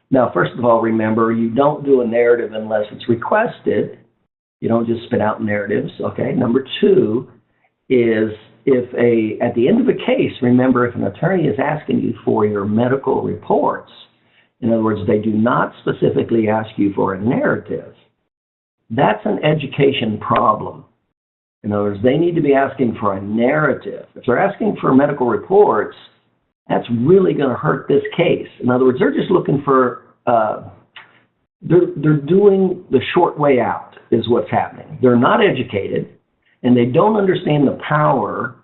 Now, first of all, remember, you don't do a narrative unless it's requested. You don't just spit out narratives, okay? Number two is at the end of a case, remember, if an attorney is asking you for your medical reports, in other words, they do not specifically ask you for a narrative, that's an education problem. In other words, they need to be asking for a narrative. If they're asking for medical reports, that's really going to hurt this case. In other words, they're just looking for, they're doing the short way out is what's happening. They're not educated, and they don't understand the power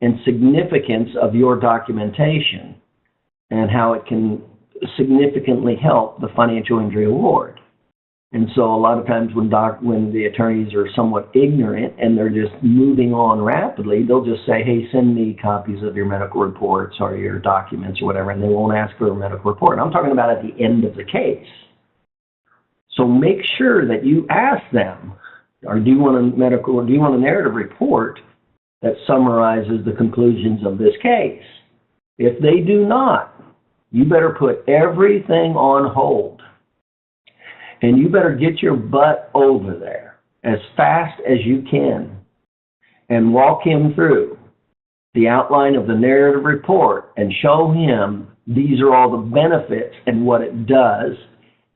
and significance of your documentation and how it can significantly help the financial injury award. And so a lot of times when the attorneys are somewhat ignorant and they're just moving on rapidly, they'll just say, hey, send me copies of your medical reports or your documents or whatever, and they won't ask for a medical report. I'm talking about at the end of the case. So make sure that you ask them, or do you want a medical, or do you want a narrative report that summarizes the conclusions of this case? If they do not, you better put everything on hold. And you better get your butt over there as fast as you can and walk him through the outline of the narrative report and show him these are all the benefits and what it does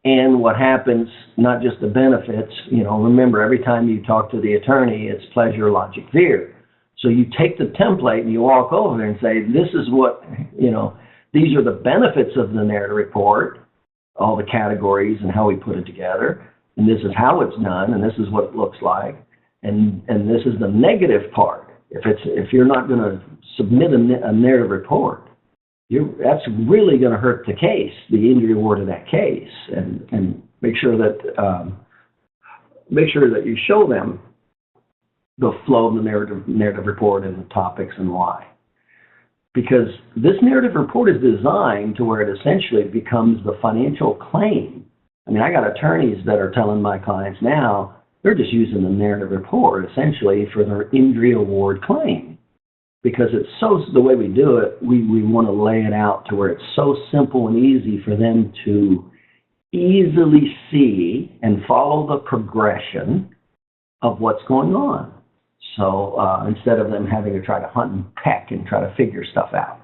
and what happens, not just the benefits. You know, remember, every time you talk to the attorney, it's pleasure, logic, fear. So you take the template and you walk over there and say, this is what, you know, these are the benefits of the narrative report, all the categories and how we put it together, and this is how it's done, and this is what it looks like, and this is the negative part. If you're not going to submit a narrative report, that's really going to hurt the case, the injury award of that case, and make sure that you show them the flow of the narrative report and the topics and why. Because this narrative report is designed to where it essentially becomes the financial claim. I mean, I got attorneys that are telling my clients now, they're just using the narrative report essentially for their injury award claim. Because it's so, the way we do it, we want to lay it out to where it's so simple and easy for them to easily see and follow the progression of what's going on. So instead of them having to try to hunt and peck and try to figure stuff out.